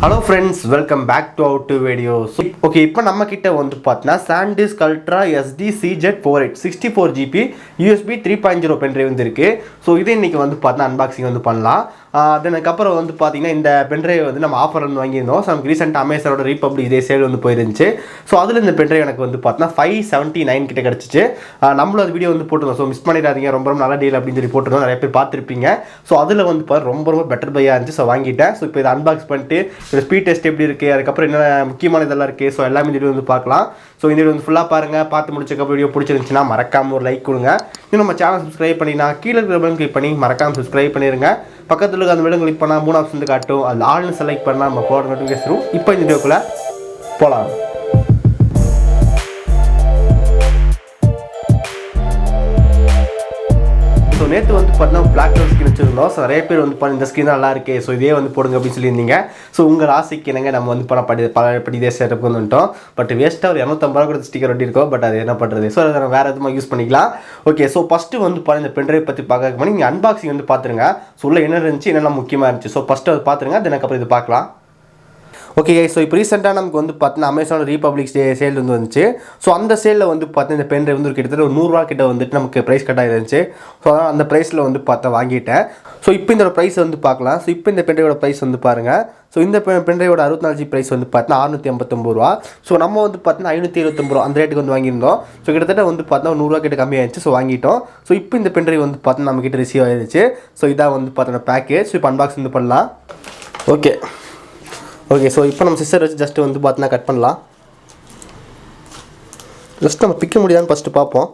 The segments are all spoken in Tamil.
Hello friends, welcome back to our two videos. Okay, இப்போ நம்ம கிட்ட வந்து பார்த்தா SanDisk Ultra SDCZ48 64GB USB 3.0 pendrive வந்திருக்கு. ஸோ இது இன்னைக்கு வந்து பார்த்தா அன்பாக்சிங் வந்து பண்ணலாம். அதுக்கப்புறம் வந்து பார்த்தீங்கன்னா இந்த பென்ட்ரைவ் வந்து நம்ம ஆஃபர் வந்து வாங்கியிருந்தோம். ஸோ நமக்கு ரீசெண்டாக அமேசானோட ரீபப்ளிக் டே சேல் வந்து போயிருந்துச்சு. ஸோ அதில் இந்த பென்ட்ரைவ் எனக்கு வந்து பார்த்தீங்கன்னா 579 கிட்ட கிடச்சிச்சு. நம்மளும் அது வீடியோ வந்து போட்டிருந்தோம். ஸோ மிஸ் பண்ணிடாதீங்க, ரொம்ப ரொம்ப நல்ல டீல் அப்படின்னு சொல்லி போட்டிருந்தோம். நிறைய பேர் பார்த்துருப்பீங்க. ஸோ அதில் வந்து ரொம்ப பெட்டர் பையாக இருந்துச்சு. ஸோ வாங்கிட்டேன். ஸோ இப்போ இதை அன்பாக்ஸ் பண்ணிட்டு இந்த ஸ்பீட் டெஸ்ட் எப்படி இருக்குது, அதுக்கப்புறம் என்ன முக்கியமான இதெல்லாம் இருக்குது. ஸோ எல்லாமே இந்த வீடியோ வந்து பார்க்கலாம். ஸோ இந்த வீடியோ வந்து ஃபுல்லாக பாருங்கள். பார்த்து முடிச்சக்கப்புறம் வீடியோ பிடிச்சிருந்துச்சுன்னா மறக்காமல் ஒரு லைக் கொடுங்க. இன்னும் நம்ம சேனல் சப்ஸ்கிரைப் பண்ணினா கீழே இருக்கிற பட்டன் கிளிக் பண்ணி மறக்காமல் சப்ஸ்கிரைப் பண்ணிடுங்க. பக்கத்தில் இருக்க அந்த வீடியோ கிளிக் பண்ணால் 3 ஆப்ஷன் வந்து காட்டும். அதில் ஆல்னு செலக்ட் பண்ணால் நம்ம போகிற நோட்டிஃபிகேஷன் வரும். இப்போ இந்த வீடியோக்குள்ளே போகலாம். ஸோ நேற்று வந்து பார்த்தீங்கன்னா பிளாக் கலர் ஸ்கின் வச்சுருந்தோம். ஸோ நிறைய பேர் வந்து இந்த ஸ்கின் நல்லா இருக்கு, ஸோ இதே வந்து போடுங்க அப்படின்னு சொல்லியிருந்தீங்க. ஸோ உங்கள் ராசிக்கு என்னங்க நம்ம வந்து படி இதே செட்டப் வந்துட்டோம். பட் வேஸ்ட்டாக ஒரு 250 ரூபா கொடுத்து ஸ்டிக்கர் ஒட்டியிருக்கோம். பட் அது என்ன பண்ணுறது, ஸோ அதை வேறு எதுவும் யூஸ் பண்ணிக்கலாம். ஓகே, ஸோ ஃபஸ்ட்டு வந்து இந்த பென்ட்ரைவ் பற்றி பார்க்க பண்ணி நீங்கள் அன்பாக்சிங் வந்து பார்த்துருங்க. ஸோ உள்ள என்ன இருந்துச்சு, என்னெல்லாம் முக்கியமாக இருந்துச்சு. ஸோ ஃபஸ்ட்டு அதை பார்த்துருங்க, அதுக்கப்புறம் இது பார்க்கலாம். ஓகே, ஸோ இப்போ ரீசெண்டாக நமக்கு வந்து பார்த்தீங்கன்னா அமேசான் ரீபப்ளிக் டே சேல் வந்து வந்துச்சு. ஸோ அந்த சேலில் வந்து பார்த்தீங்கன்னா இந்த பென்ட்ரைவ் வந்து கிட்டத்தட்ட ஒரு 100 ரூபா கிட்ட வந்துட்டு நமக்கு ப்ரைஸ் கட் ஆகிருந்துச்சு. ஸோ அந்த ப்ரைஸில் வந்து பார்த்தா வாங்கிட்டேன். ஸோ இப்போ இந்த ப்ரைஸ் வந்து பார்க்கலாம். ஸோ இப்போ இந்த பென்ட்ரைவோட ப்ரைஸ் வந்து பாருங்கள். ஸோ இந்த பென்ட்ரைவோட 64GB ப்ரைஸ் வந்து பார்த்தீங்கன்னா 689 ரூபா. ஸோ நம்ம வந்து பார்த்தீங்கன்னா 579 ரூபா அந்த ரேட்டுக்கு வந்து வாங்கியிருந்தோம். ஸோ கிட்டத்தட்ட வந்து பார்த்தீங்கன்னா 100 ரூபா கிட்ட கம்மியாகிடுச்சு. ஸோ வாங்கிட்டோம். ஸோ இப்போ இந்த பென்ட்ரைவ் வந்து பார்த்தீங்கன்னா நம்ம கிட்ட ரிசீவ் ஆகிடுச்சு. ஸோ இதான் வந்து பார்த்தீங்கன்னா பேக்கேஜ். ஸோ இப்போ அன்பாக்ஸ் வந்து பண்ணலாம். ஓகே, ஸோ இப்போ நம்ம சிஸ்டர் வச்சு ஜஸ்ட்டு வந்து பார்த்தீங்கன்னா கட் பண்ணலாம். ஜஸ்ட் நம்ம பிக்க முடியாதுன்னு ஃபஸ்ட்டு பார்ப்போம்.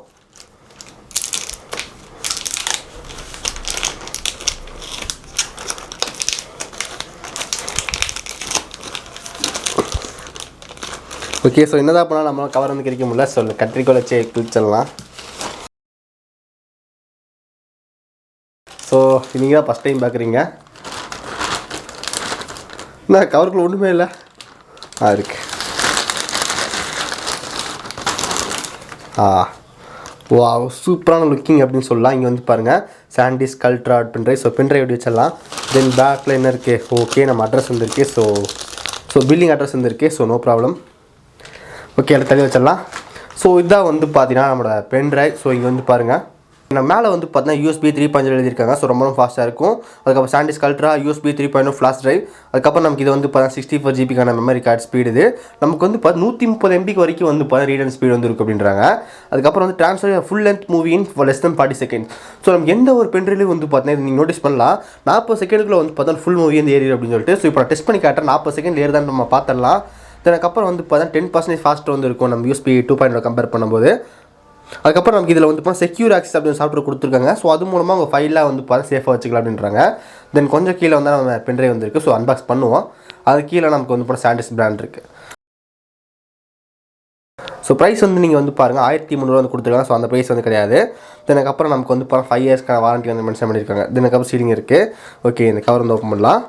ஓகே, ஸோ என்னதான் பண்ணால் நம்ம கவர் வந்து கிடைக்க முடியல. ஸோ கத்திரிக்கோல் வச்சு கிழிச்சிடலாம். ஸோ நீங்கள் தான் ஃபஸ்ட் டைம் பார்க்குறீங்க. நான் கவருக்குள்ள ஒன்றுமே இல்லை இருக்கு. வாவ், சூப்பரான லுக்கிங் அப்படின்னு சொல்லலாம். இங்கே வந்து பாருங்கள் SanDisk Ultra pen drive. So pen drive எப்படி வச்சிடலாம். தென் பேக்கில் என்ன இருக்குது, ஓகே நம்ம அட்ரஸ் வந்துருக்கு. ஸோ பில்லிங் அட்ரஸ் வந்துருக்கு. So no problem. ஓகே, அதை தள்ளி வச்சிடலாம். ஸோ இதான் வந்து பார்த்தீங்கன்னா நம்மளோட பென்ட்ரைவ். ஸோ இங்கே வந்து பாருங்கள் நம்ம மேலே வந்து பார்த்தீங்கன்னா USB 3.0 எழுதியிருக்காங்க. ஸோ ரொம்ப ஃபாஸ்ட்டாக இருக்கும். அதுக்கப்புறம் SanDisk Ultra USB 3.0 flash drive. அதுக்கப்புறம் நமக்கு இது வந்து பார்த்தீங்கன்னா 64GB மெமரி கார்டு ஸ்பீடு. இது நமக்கு வந்து 130 MB வரைக்கும் வந்து ரீட் அண்ட் ஸ்பீடு வந்து இருக்குது அப்படின்றாங்க. அதுக்கப்புறம் வந்து transfer full length movie in less than 40 seconds. So நமக்கு எந்த ஒரு பென்ட்ரைவ்லையும் வந்து பார்த்தீங்கன்னா நீங்கள் நோட்டீஸ் பண்ணலாம் 40 செகண்டுக்குள்ள வந்து பார்த்தா ஃபுல் மூவி வந்து ஏறி அப்படின்னு சொல்லிட்டு. ஸோ இப்போ டெஸ்ட் பண்ணி காட்டுறேன் 40 செகண்ட் ஏறுதான் நம்ம பார்த்துடலாம். அதுக்கப்புறம் வந்து பார்த்தா 10% ஃபாஸ்ட்டாக வந்து இருக்கும் நம்ம USB 2.0 கம்பேர் பண்ணும்போது. அதுக்கப்புறம் நமக்கு இதில் வந்து செக்யூர் ஆக்சஸ் அப்படின்னு சாஃப்ட்வேர் கொடுத்துருக்காங்க. ஸோ அது மூலமாக உங்கள் ஃபைலாக வந்து சேஃபாக வச்சுக்கலாம் அப்படின்றாங்க. தென் கொஞ்சம் கீழே வந்து நம்ம பென்ட்ரைவ் வந்துருக்கு. ஸோ அன்பாக்ஸ் பண்ணுவோம். அது கீழே நமக்கு வந்து SanDisk பிராண்ட் இருக்குது. ஸோ ப்ரைஸ் வந்து நீங்கள் வந்து பாருங்கள் 1300 வந்து கொடுத்துருக்காங்க. ஸோ அந்த ப்ரைஸ் வந்து கிடையாது. அதுக்கப்புறம் நமக்கு வந்து 5 இயர்ஸ்க்கான வாரண்ட்டி வந்து மென்ஷன் பண்ணியிருக்காங்க. அதுக்கப்புறம் சீலிங் இருக்குது. ஓகே, இந்த கவர் வந்து ஓப்பன் பண்ணலாம்.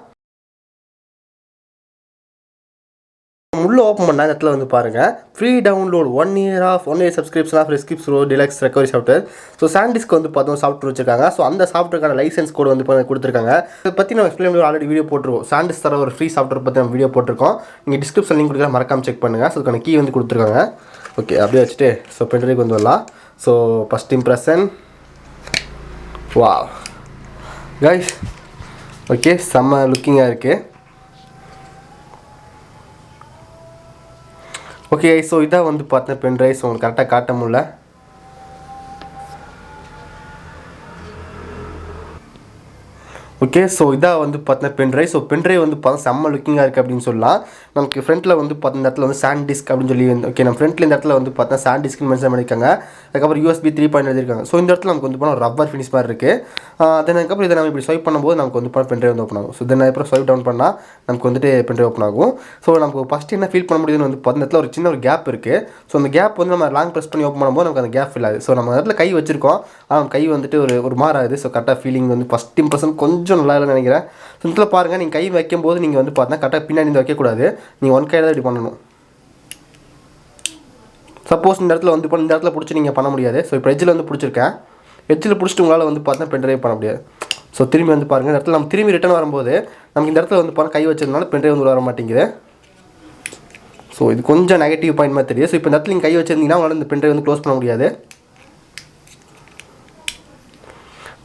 உள்ளே ஓப்பன் பண்ணால் இடத்துல வந்து பாருங்கள் free download 1 year subscription of rescue pro deluxe recovery software. So SanDisk வந்து பார்த்தோம் சாஃப்ட்வேர் வச்சிருக்காங்க. ஸோ அந்த சாஃப்ட்வேர்க்கான லைசன்ஸ் கோடு வந்து கொடுத்துருக்காங்க. இதை பற்றி நம்ம எக்ஸ்பிளைன் பண்ணி ஆல்ரெடி வீடியோ போட்டிருக்கோம். SanDisk தர ஒரு ஃப்ரீ சாஃப்ட்வேர் பற்றி நம்ம வீடியோ போட்டிருக்கோம். நீங்கள் டிஸ்கிரிப்ஷன் லிங்க் கொடுக்குற மறக்காம செக் பண்ணுங்கள். ஸோ அதுக்கான கீ வந்து கொடுத்துருக்காங்க. ஓகே, அப்படியே வச்சுட்டு ஸோ பென்ட்ரைவ் வந்து வரலாம். So first impression wow guys, okay செம்ம லுக்கிங்காக இருக்குது. ஓகே, ஸோ இதான் வந்து பார்த்தேன் பென்ட்ரைவ். ஸோ உங்களுக்கு கரெக்டாக காட்ட முடியல. ஓகே, ஸோ இதாக வந்து பார்த்தீங்கன்னா பென்ட்ரைவ். ஸோ பென்ட்ரைவ் வந்து பார்த்தா செம்ம லுக்கிங்காக இருக்குது அப்படின்னு சொல்லலாம். நமக்கு ஃப்ரண்ட்டில் வந்து பார்த்தா இந்த இடத்துல வந்து SanDisk அப்படின்னு சொல்லி ஓகே நம்ம ஃப்ரண்ட்டில் இந்த இடத்துல வந்து பார்த்தா SanDiskன்னு மென்ஷன் பண்ணியிருக்காங்க. அதுக்கப்புறம் USB 3.0 எழுதியிருக்காங்க. ஸோ இந்த இடத்துல நமக்கு வந்து போனால் ரப்பர் ஃபினிஷ் மாதிரி இருக்குது. அதுக்கப்புறம் இதை நம்ம இப்படி ஸ்வைப் பண்ணும்போது நமக்கு வந்து பென்ட்ரைவ் வந்து ஓப்பன் ஆகும். ஸோ தென் அப்புறம் ஸ்வைப் டவுன் பண்ணால் நமக்கு வந்துட்டு பென்ட்ரைவ் ஓப்பன் ஆகும். ஸோ நமக்கு ஃபஸ்ட்டு என்ன ஃபீல் பண்ண முடியுதுன்னு வந்து பார்த்தா இந்த இடத்துல ஒரு சின்ன ஒரு கேப் இருக்குது. ஸோ அந்த கேப் வந்து நம்ம லாங் ப்ரெஸ் பண்ணி ஓப்பன் பண்ணும்போது நமக்கு அந்த கேப் ஃபீல் ஆகுது. ஸோ நம்ம இடத்துல கை வச்சிருக்கோம், கை வந்துட்டு ஒரு மாறாது. ஸோ கரெக்டாக ஃபீலிங் வந்து ஃபஸ்ட் இம்ப்ரெஷன் கொஞ்சம் நல்லா இல்லைன்னு நினைக்கிறேன். ஸோ இதில் பாருங்கள் நீங்கள் கை வைக்கும்போது நீங்கள் வந்து பார்த்தா கரெக்டாக பின்னாடி இந்த வைக்கக்கூடாது. நீங்கள் ஒன் கையில் தான் இப்படி பண்ணணும். சப்போஸ் இந்த இடத்துல வந்து இந்த இடத்துல பிடிச்சி நீங்கள் பண்ண முடியாது. ஸோ இப்போ எட்ஜில் வந்து பிடிச்சிருக்கேன். எட்ஜில் பிடிச்சிட்டு உங்களால் வந்து பார்த்தா பென்ட்ரைவ் பண்ண முடியாது. ஸோ திரும்பி வந்து பாருங்கள், இந்த இடத்துல நம்ம திரும்பி ரிட்டர்ன் வரும்போது நமக்கு இந்த இடத்துல வந்து பாருங்கள் கை வச்சதுனால பென்ட்ரைவ் வந்து வர மாட்டேங்குது. ஸோ இது கொஞ்சம் நெகட்டிவ் பாயிண்ட் மாதிரி தெரியுது. ஸோ இப்போ இந்த இடத்துல நீங்கள் கை வச்சிருந்தீங்கன்னா உங்களால் இந்த பென்ட்ரைவ் வந்து க்ளோஸ் பண்ண முடியாது.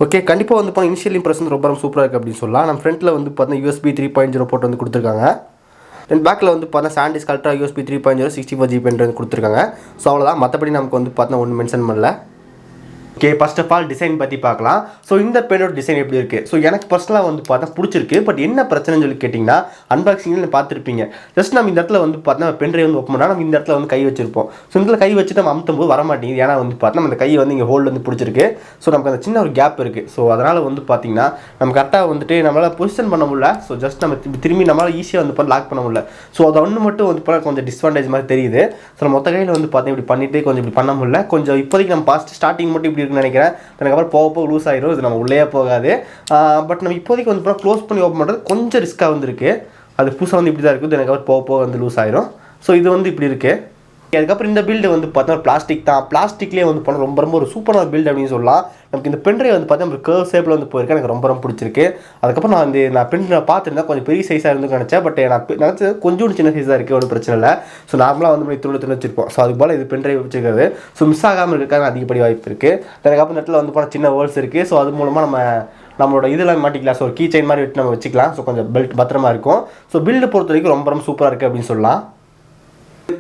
ஓகே, கண்டிப்பாக வந்து பார்த்தா இனிஷியல் இம்ப்ரெஷன் ரொம்ப சூப்பராக இருக்குது அப்படின்னு சொல்லலாம். நம்ம ஃப்ரண்ட்டில் வந்து பார்த்தீங்கன்னா USB 3.0 போர்ட் வந்து கொடுத்துருக்காங்க. தென் பேக்கில் வந்து பார்த்தா SanDisk Ultra USB 3.0 64GB pen drive கொடுத்துருக்காங்க. ஸோ அவ்வளோதான், மற்றபடி நமக்கு வந்து பார்த்தா ஒன்றும் மென்ஷன் பண்ணல. Okay, first of all design பற்றி பார்க்கலாம். ஸோ இந்த பென்னோட டிசைன் எப்படி இருக்குது? ஸோ எனக்கு பர்சனலாக வந்து பார்த்தா பிடிச்சிருக்கு. பட் என்ன பிரச்சனைன்னு சொல்லி கேட்டிங்கன்னா, அன்பாக்சிங்கில் பார்த்துருப்பீங்க, ஜஸ்ட் நம்ம இந்த இடத்துல வந்து பார்த்தா பென்ட்ரைவ் வந்து ஓப்பன் பண்ணால் நம்ம இந்த இடத்துல வந்து கை வச்சிருப்போம். ஸோ இந்த இடத்துல கை வச்சுட்டு நம்ம அமுத்தும் போது வர மாட்டேங்குது. ஏன்னா வந்து பார்த்தா நம்ம அந்த கையை வந்து இங்கே ஹோல்டு வந்து பிடிச்சிருக்கு. ஸோ நமக்கு அந்த சின்ன ஒரு கேப் இருக்குது. ஸோ அதனால் வந்து பார்த்தீங்கன்னா நம்ம கரெக்டாக வந்துட்டு நம்மளால் பொசிஷன் பண்ண முடியல. ஸோ ஜஸ்ட் நம்ம திரும்பி நம்மளால் ஈஸியாக வந்து பண்ண லாக் பண்ண முடியல. ஸோ அதை ஒன்று மட்டும் வந்து பண்ண கொஞ்சம் டிஸ்அட்வான்டேஜ் மாதிரி தெரியுது. ஸோ நம்ம மொத்த கையில் வந்து பார்த்தீங்கன்னா இப்படி பண்ணிட்டு கொஞ்சம் இப்படி பண்ண முடியல. கொஞ்சம் இப்போதைக்கு நம்ம பாஸ்ட் ஸ்டார்டிங் மட்டும் இப்படி நினைக்கிறேன். அதுக்கப்புறம் போக போக லூஸ் ஆகிடும். இது நம்ம உள்ளே போகாது. பட் நம்ம இப்போதைக்கு வந்து க்ளோஸ் பண்ணி ஓப்பன் பண்ணுறது கொஞ்சம் ரிஸ்க்காக வந்துருக்கு. அது புதுசாக வந்து இப்படி தான் இருக்குது. அதுக்கப்புறம் போக போக வந்து லூஸ் ஆகிடும். ஸோ இது வந்து இப்படி இருக்குது. அதுக்கப்புறம் இந்த பில்டு வந்து பார்த்தா பிளாஸ்டிக் தான். பிளாஸ்டிக்லேயே வந்து பண்ண ரொம்ப ஒரு சூப்பரான பில்டு அப்படின்னு சொல்லலாம். நமக்கு இந்த பென்ட்ரைவ் வந்து பார்த்தா நம்ம கர்வ் ஷேப்பில் வந்து போயிருக்கு. எனக்கு ரொம்ப பிடிச்சிருக்கு. அதுக்கப்புறம் நான் பென்ட்ரைவ் பார்த்துருந்தேன், கொஞ்சம் பெரிய சைஸாக இருந்து நினச்சேன். பட் நான் நினச்சது கொஞ்சம் சின்ன சைஸாக இருக்குது, ஒன்றும் பிரச்சனை இல்லை. ஸோ நார்மலாக வந்து துணி வச்சிருப்போம். ஸோ அதுக்கு போல் இது பென்ட்ரைவ் வச்சுருக்காது. ஸோ மிஸ் ஆகாமல் இருக்கிறதுக்காக அதிகப்படி வாய்ப்பு இருக்குது. அதுக்கப்புறம் இந்த இடத்துல வந்து போனால் சின்ன ஹோல்ஸ் இருக்குது. ஸோ அது மூலமாக நம்மளோட இதெல்லாம் மாட்டிக்கலாம். ஸோ ஒரு கீ செயின் மாதிரி விட்டு நம்ம வச்சுக்கலாம். ஸோ கொஞ்சம் பெல்ட் பத்திரமா இருக்கும். ஸோ பில்டு பொறுத்த வரைக்கும் ரொம்ப சூப்பராக இருக்குது அப்படின்னு சொல்லலாம்.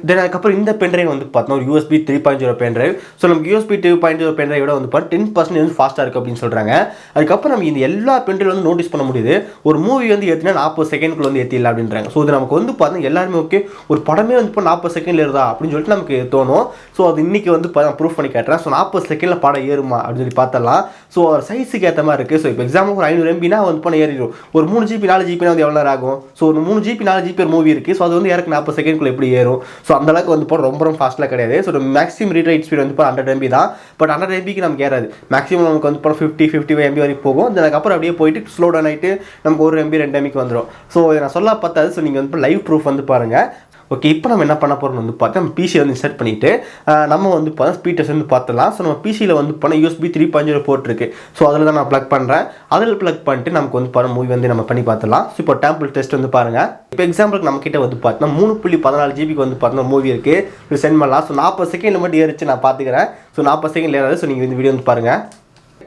தென் அதுக்கப்புறம் இந்த பென்ட்ரைவ் வந்து பார்த்தோம்னா ஒரு USB 3.0 பென்ட்ரைவ். ஸோ நமக்கு USB 2.0 பென்ட்ரைவ் விட வந்து 10% வந்து ஃபாஸ்ட்டாக இருக்குது அப்படின்னு சொல்கிறாங்க. அதுக்கப்புறம் நம்ம இந்த எல்லா பென்ட்ரைவ் வந்து நோட்டீஸ் பண்ண முடியுது. ஒரு மூவி வந்து ஏற்றினா 40 செகண்ட்குள்ள வந்து ஏற்றிடலாம் அப்படின்றாங்க. ஸோ இது நமக்கு வந்து பார்த்தீங்கன்னா எல்லாருமே ஓகே, ஒரு படமே வந்து இப்போ 40 செகண்டில் ஏறுதா அப்படின்னு சொல்லிட்டு நமக்கு தோணும். ஸோ அது இன்றைக்கி வந்து ப்ரூஃப் பண்ணி காட்டுறேன். ஸோ 40 செகண்டில் படம் ஏறுமா அப்படின்னு சொல்லி பார்த்தலாம். ஸோ ஒரு சைஸுக்கு ஏற்ற மாதிரி இருக்குது. ஸோ இப்போ எக்ஸாம்பிள் ஒரு 500 MB வந்து பண்ண ஏறிடும். ஒரு 3GB 4GB வந்து எவ்வளோ நேரம் ஆகும்? ஸோ ஒரு 3GB 4GB ஒரு மூவி இருக்குது. ஸோ அது வந்து ஏறக்கு 40 செகண்ட்குள்ள எப்படி ஏறும்? ஸோ அந்தளவுக்கு வந்து ரொம்ப ஃபாஸ்ட்டாக கிடையாது. So maximum read write speed வந்து 100 MB தான். பட் 100 MBக்கு நமக்கு ஏறாது. மேக்ஸிமம் நமக்கு வந்து 55 MB வரைக்கும் போகும். அதுக்கப்புறம் அப்படியே போயிட்டு ஸ்லோ டவுன் ஆகிட்டு நமக்கு 1 MB 2 MBக்கு வந்துடும். ஸோ இதை நான் சொல்ல பார்த்தாது. ஸோ நீங்கள் வந்து லைவ் ப்ரூஃப் வந்து பாருங்கள். ஓகே, இப்போ நம்ம என்ன பண்ண போகிறோம்னு வந்து பார்த்தா நம்ம பிசியை வந்து இன்ஸ்டால் பண்ணிவிட்டு நம்ம வந்து பார்த்தா ஸ்பீட் டெஸ்ட் வந்து பார்த்துலாம். ஸோ நம்ம பிசியில் வந்து பண்ண USB 3.0 போர்ட் இருக்குது. ஸோ அதில் தான் நான் ப்ளக் பண்ணுறேன். அதில் ப்ளக் பண்ணிட்டு நமக்கு வந்து பாருங்கள் மூவி வந்து நம்ம பண்ணி பார்த்துலாம். ஸோ இப்போ டேம்பிள் டெஸ்ட் வந்து பாருங்கள். இப்போ எக்ஸாம்பிளுக்கு நம்ம கிட்ட வந்து பார்த்தோம்னா 3.14 GB வந்து பார்த்தோம்னா மூவி இருக்குது. இது சென்ட் பண்ணலாம். ஸோ 40 செகண்டில் மட்டும் ஏறிச்சு நான் பார்த்துக்கிறேன். ஸோ 40 செகண்டில் ஏறாது. ஸோ நீங்கள் இந்த வீடியோ வந்து பாருங்கள்.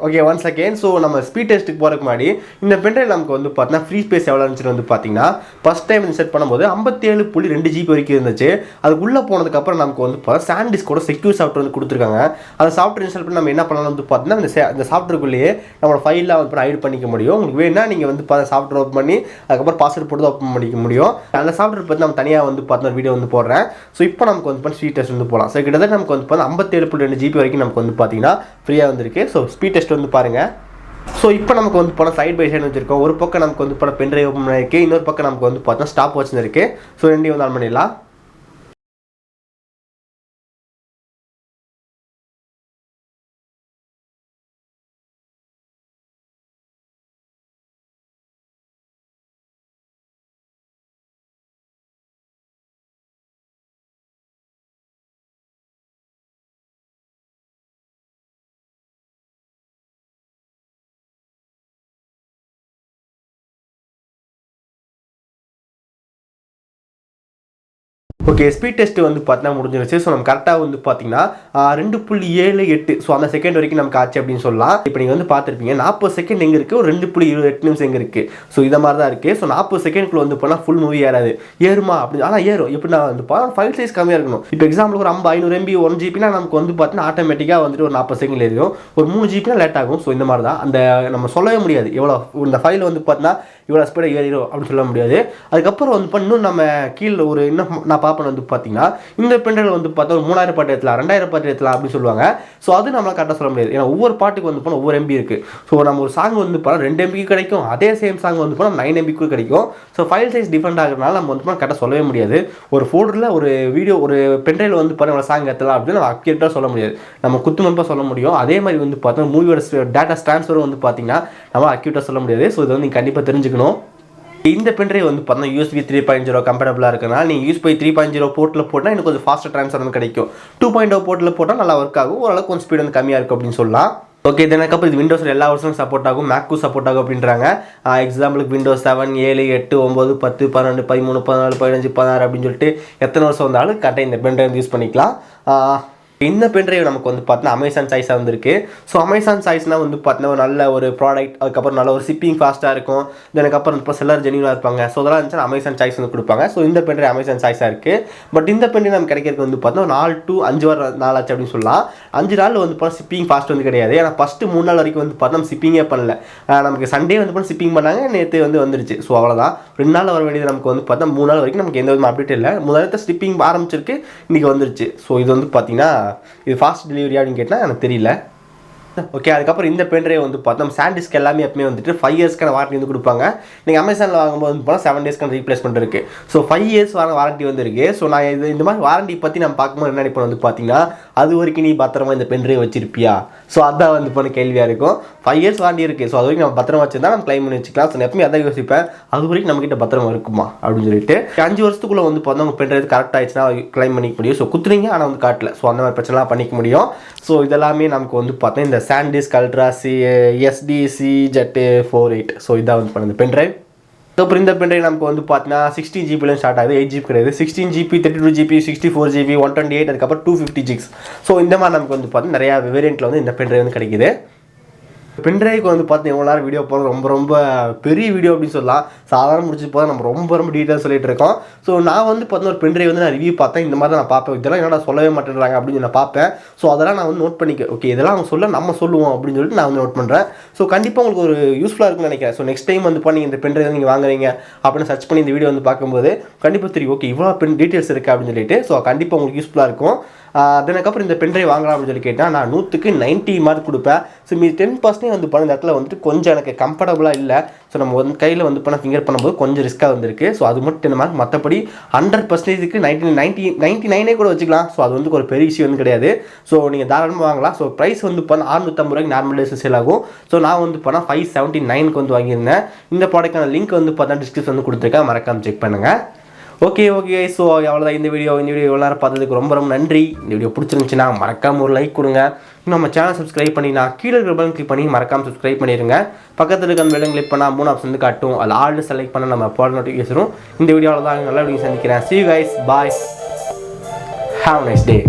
Okay, once again. ஸோ நம்ம ஸ்பீட் டெஸ்ட்டுக்கு போகிறதுக்கு முன்னாடி இந்த பென்ட்ரைவ் நமக்கு வந்து பார்த்தீங்கன்னா ஃப்ரீ ஸ்பேஸ் எவ்வளோ இருந்துச்சு வந்து பார்த்தீங்கன்னா ஃபஸ்ட் டைம் செட் பண்ணும்போது 57.2 GB வரைக்கும் இருந்துச்சு. அதுக்குள்ளே போனதுக்கப்புறம் நமக்கு வந்து பார்த்தா SanDiskோட செக்யூர் சாஃப்ட்வேர் வந்து கொடுத்துருக்காங்க. அந்த சாஃப்ட்வேர் இன்ஸ்டால் பண்ணி நம்ம என்ன பண்ணலாம் வந்து பார்த்தீங்கன்னா இந்த சாஃப்ட்வேருக்குள்ளேயே நம்மளோட ஃபைலில் வந்து ஹைட் பண்ணிக்க முடியும். உங்களுக்கு வேணால் நீங்கள் வந்து பார்த்தா சாஃப்ட்வேர் ஓப்பன் பண்ணி அதுக்கப்புறம் பாஸ்வேர்ட் போட்டு ஓப்பன் பண்ணிக்க முடியும். அந்த சாஃப்ட்வேர் பற்றி நம்ம தனியாக வந்து பார்த்தா வீடியோ வந்து போடுறேன். ஸோ இப்போ நமக்கு வந்து ஸ்பீட் டெஸ்ட் வந்து போகலாம். ஸோ கிட்டத்தட்ட நமக்கு வந்து பார்த்தா 57.2 GB வரைக்கும் நமக்கு வந்து பார்த்தீங்கன்னா ஃப்ரீயாக வந்துருக்கு. ஸோ ஸ்பீட் டெஸ்ட் வந்து பாருங்கள். ஸோ இப்போ நமக்கு வந்து போனால் சைட் பை சைடு வச்சுருக்கோம். ஒரு பக்கம் நமக்கு வந்து போனால் பென்ட்ரைவ் ஓப்பன் பண்ணியிருக்கு. இன்னொரு பக்கம் நமக்கு வந்து பார்த்தா ஸ்டாப் வாட்ச் இருக்குது. ஸோ ரெண்டையும் வந்து ஆன் பண்ணிடலாம். ஓகே, ஸ்பீட் டெஸ்ட் வந்து பார்த்தீங்கன்னா முடிஞ்சிருச்சு. ஸோ நம்ம கரெக்டாக வந்து பார்த்தீங்கன்னா 2.78 ஸோ அந்த செகண்ட் வரைக்கும் நமக்கு ஆச்சு அப்படின்னு சொல்லலாம். இப்போ நீங்கள் வந்து பார்த்துருப்பீங்க 40 செகண்ட் எங்கே இருக்குது, ஒரு 2.28 நிமிஷம் எங்கே இருக்குது. ஸோ இதை மாதிரி தான் இருக்குது. ஸோ 40 செகண்ட்குள்ள வந்து போனால் ஃபுல் மூவி ஏறாது. ஏறுமா அப்படின்னு ஆனால் ஏறும். எப்படின்னா வந்து ஃபைல் சைஸ் கம்மியாக இருக்கணும். இப்போ எக்ஸாம்பிளுக்கு ஒரு 500 MB 1 GB நமக்கு வந்து பார்த்தீங்கன்னா ஆட்டோமேட்டிக்காக வந்துட்டு ஒரு 40 செகண்ட் ஏறிடும். ஒரு 3 GB லேட் ஆகும். ஸோ இந்த மாதிரி தான் அந்த நம்ம சொல்லவே முடியாது எவ்வளோ இந்த ஃபைல் வந்து பார்த்தீங்கன்னா இவ்வளோ ஸ்பீடாக ஏறிடும் அப்படின்னு சொல்ல முடியாது. அதுக்கப்புறம் வந்து இன்னும் நம்ம கீழே ஒரு இன்னும் நான் பார்ப்பேன் வந்து பார்த்தீங்கன்னா இந்த பென்ட்ரைவ் வந்து பார்த்தா ஒரு 3000 பாட்டு ஏற்றலாம், 2000 பாட்டு ஏற்றலாம் அப்படின்னு சொல்லுவாங்க. ஸோ அது நம்மளால் கரெக்டாக சொல்ல முடியாது. ஏன்னா ஒவ்வொரு பாட்டுக்கு வந்து போனால் ஒவ்வொரு MB இருக்குது. ஸோ நம்ம ஒரு சாங் வந்து போனால் 2 MB கிடைக்கும். அதே சேம் சாங் வந்து போனால் 9 MB கிடைக்கும். ஸோ ஃபைல் சைஸ் டிஃப்ரெண்ட் ஆகிறதுனால நம்ம வந்து போனால் கரெக்டாக சொல்லவே முடியாது. ஒரு ஃபோல்டரில் ஒரு வீடியோ ஒரு பென்ட்ரைவ் வந்து பாருங்கள் சாங் ஏற்றலாம் அப்படின்னு நம்ம அக்யூரேட்டாக சொல்ல முடியாது. நம்ம குத்துமதிப்பாக சொல்ல முடியும். அதே மாதிரி வந்து பார்த்தா மூவியோட டேட்டா ட்ரான்ஸ்ஃபர் வந்து பார்த்தீங்கன்னா நம்ம அக்யூரேட்டாக சொல்ல முடியாது. ஸோ இது வந்து நீங்கள் கண்டிப்பாக தெரிஞ்சுக்கணும். இந்த பென்ட்ரைவ் வந்து பார்த்தீங்கன்னா USB 3.0 கம்பேட்டபிளாக இருக்குனால நீங்கள் USB 3.0 போர்ட்டில் போட்டால் எனக்கு கொஞ்சம் ஃபாஸ்ட்டாக ட்ரான்ஸ்ஃபர் வந்து கிடைக்கும். 2.0 போர்ட்டில் போட்டால் நல்லா ஒர்க் ஆகும். ஓரளவுக்கு கொஞ்சம் ஸ்பீட் வந்து கம்மியாக இருக்கும் அப்படின்னு சொல்லலாம். ஓகே இதுக்கப்புறம் இது விண்டோஸில் எல்லா வருஷமும் சப்போர்ட் ஆகும், மேக்கும் சப்போர்ட் ஆகும் அப்படின்றாங்க. எக்ஸாம்பிளுக்கு விண்டோஸ் 7, 7, 8, 9, 10, 12, 13, 14, 15, 16 அப்படின்னு சொல்லிட்டு எத்தனை வருஷம் வந்தாலும் கரெக்டாக இந்த பென்ட்ரைவ் யூஸ் பண்ணிக்கலாம். இந்த பென்ட்ரைவ் நமக்கு வந்து பார்த்தீங்கன்னா அமேசான் சாய்ஸாக வந்துருக்கு. ஸோ அமேசான் சாய்ஸ்னால் வந்து பார்த்தீங்கன்னா நல்ல ஒரு ப்ராடக்ட், அதுக்கப்புறம் நல்ல ஒரு ஷிப்பிங் ஃபாஸ்ட்டாக இருக்கும். அதுக்கப்புறம் இப்போ செல்லர் ஜெனியூனாக இருப்பாங்க. ஸோ அதெல்லாம் இருந்துச்சுன்னா அமேசான் சாய்ஸ் வந்து கொடுப்பாங்க. ஸோ இந்த பென்ட்ரைவ் அமேசான் சாய்ஸாக இருக்குது. பட் இந்த பென்ட்ரைவ் நமக்கு கிடைக்கிறது வந்து பார்த்தீங்கன்னா 4 to 5 நாள் ஆச்சு அப்படின்னு சொல்லலாம். 5 நாள் வந்து பார்த்தா ஷிப்பிங் ஃபாஸ்ட் வந்து கிடையாது. ஏன்னா ஃபஸ்ட்டு 3 நாள் வரைக்கும் வந்து பார்த்தா நம்ம ஷிப்பிங்கே பண்ணல. நமக்கு சண்டே வந்து பார்த்தா ஷிப்பிங் பண்ணாங்க, நேற்று வந்து வந்துருச்சு. ஸோ அவ்வளோதான். 2 நாள் வர வேண்டியது நமக்கு வந்து பார்த்தா 3 நாள் வரைக்கும் நமக்கு எந்த விதமாக அப்டேட் இல்லை. முதல்ல ஷிப்பிங் ஆரம்பிச்சிருக்கு, இன்றைக்கி வந்துருச்சு. ஸோ இது வந்து பார்த்தீங்கன்னா இது ஃபாஸ்ட் டெலிவரி அப்படின்னு கேட்டால் எனக்கு தெரியல. ஓகே அதுக்கப்புறம் இந்த பென்ட்ரைவ் வந்து பார்த்தோம் SanDisk எல்லாமே எப்பவுமே வந்துட்டு 5 இயர்ஸ்க்கான வாரண்டி வந்து கொடுப்பாங்க. நீங்கள் அமேசானில் வாங்கும்போது வந்து போனால் 7 டேஸ்க்கான ரீப்ளேஸ்மெண்ட் இருக்குது. ஸோ 5 இயர்ஸ் வாரண்டி வந்து இருக்குது. ஸோ நான் இந்த மாதிரி வாரண்டி பற்றி நம்ம பார்க்கும்போது என்ன நினைப்போம் வந்து பார்த்தீங்கன்னா, அது வரைக்கும் நீ பத்திரமா இந்த பென்ட்ரைவ் வச்சிருப்பியா? ஸோ அதான் வந்து பண்ண கேள்வியாக இருக்கும். 5 இயர்ஸ் வாரண்டி இருக்குது. ஸோ அது வரைக்கும் நம்ம பத்திரமா வச்சிருந்தா நம்ம கிளைம் பண்ணி வச்சுக்கலாம். ஸோ நான் எப்பவுமே அதான் யோசிப்பேன், அது வரைக்கும் நம்மகிட்ட பத்திரமா இருக்குமா அப்படின்னு சொல்லிட்டு. 5 வருஷத்துக்குள்ளே வந்து பார்த்தா உங்கள் பென்ட்ரைவ் கரெக்ட் ஆயிடுச்சுன்னா கிளைம் பண்ணிக்க முடியும். ஸோ குத்துறீங்க ஆனால் வந்து காட்டல. ஸோ அந்த மாதிரி பிரச்சனைலாம் பண்ணிக்க முடியும். ஸோ இதெல்லாமே நமக்கு வந்து பார்த்தா இந்த SanDisk Ultra SDCZ48. ஸோ இதான் வந்து பண்ணுது பென்ட்ரைவ். அப்புறம் இந்த பென்ட்ரைவ் நமக்கு வந்து பார்த்தீங்கன்னா 16 GB ஸ்டார்ட் ஆகுது, 8 GB கிடையாது. 16 GB, 32 GB, 64 GB, 128, அதுக்கப்புறம் 250 GB. ஸோ இந்த மாதிரி நமக்கு வந்து பார்த்தீங்கன்னா நிறையா வேரியண்ட்டில் வந்து இந்த பென்ட்ரைவ் வந்து கிடைக்குது. பென்ட்ரைவ்க்கு வந்து பார்த்தீங்கன்னா எவ்வளோ நேரம் வீடியோ போகிறது ரொம்ப பெரிய வீடியோ அப்படின்னு சொல்லலாம். சாதாரண முடிச்சு போது நம்ம ரொம்ப டீட்டெயில் சொல்லிட்டு இருக்கோம். ஸோ நான் வந்து பார்த்தீங்கன்னா ஒரு பென்ட்ரைவ் வந்து நான் ரிவ்யூ பார்த்தேன். இந்த மாதிரி தான் நான் பார்ப்பேன். இதெல்லாம் என்னடா சொல்லவே மாட்டேன்றாங்க அப்படின்னு நான் பார்ப்பேன். ஸோ அதெல்லாம் நான் வந்து நோட் பண்ணிக்க, ஓகே இதெல்லாம் அவங்க சொல்ல நம்ம சொல்லுவோம் அப்படின்னு சொல்லிட்டு நான் வந்து நோட் பண்ணுறேன். ஸோ கண்டிப்பாக உங்களுக்கு ஒரு யூஸ்ஃபுல்லாக இருக்குன்னு நினைக்கிறேன். ஸோ நெக்ஸ்ட் டைம் வந்து பண்ணி இந்த பென்ட்ரைவ் நீங்கள் வாங்குறீங்க அப்படின்னு சர்ச் பண்ணி இந்த வீடியோ வந்து பார்க்கும்போது கண்டிப்பாக தெரியும், ஓகே இவ்வளோ டீட்டெயில்ஸ் இருக்குது அப்படின்னு சொல்லிட்டு. ஸோ கண்டிப்பாக உங்களுக்கு யூஸ்ஃபுல்லாக இருக்கும். அதுக்கப்புறம் இந்த பென்ட்ரைவ் வாங்கலாம் அப்படின்னு சொல்லி கேட்டால் நான் 100க்கு 90 மார்க் கொடுப்பேன். ஸோ மீது 10% வந்து பண்ண இந்த இடத்துல வந்துட்டு கொஞ்சம் எனக்கு கம்ஃபர்டபுளாக இல்லை. ஸோ நம்ம வந்து கையில் வந்து பண்ண ஃபிங்கர் பண்ணும்போது கொஞ்சம் ரிஸ்க்காக வந்துருக்கு. ஸோ அது மட்டும் 10 மார்க், மற்றபடி 100%க்கு 99 கூட வச்சுக்கலாம். ஸோ அது வந்து ஒரு பெரிய விஷயம் வந்து கிடையாது. ஸோ நீங்கள் தாராளமாக வாங்கலாம். ஸோ ப்ரைஸ் வந்து பண்ண 650 ரூபாய்க்கு நார்மல் டேஸ் சேல் ஆகும். ஸோ நான் வந்து பண்ணால் 579க்கு வந்து வாங்கியிருந்தேன். இந்த ப்ராடக்டான லிங்க் வந்து பார்த்தா டிஸ்கிரிப்ஷன் வந்து கொடுத்துருக்கேன், மறக்காமல் செக் பண்ணுங்கள். ஓகே ஸோ அவ்வளோதான் இந்த வீடியோ எவ்வளோ நேரம் பார்த்ததுக்கு ரொம்ப நன்றி. இந்த வீடியோ பிடிச்சிருந்துச்சுன்னா மறக்காமல் ஒரு லைக் கொடுங்க. நம்ம சேனல் சப்ஸ்கிரைப் பண்ணினா கீழே இருக்கிற பட்டன் கிளிக் பண்ணி மறக்காமல் சப்ஸ்கிரைப் பண்ணிடுங்க. பக்கத்தில் இருக்க அந்த பெல்லை கிளிக் பண்ணால் 3 ஆப்ஷன் வந்து காட்டும். அதில் ஆல் செலக்ட் பண்ண நம்ம போட நோட்டிஃபிகேஷனும். இந்த வீடியோவில் தான் நல்ல வீடியோ சந்திக்கிறேன். See you guys, bye, have a nice day.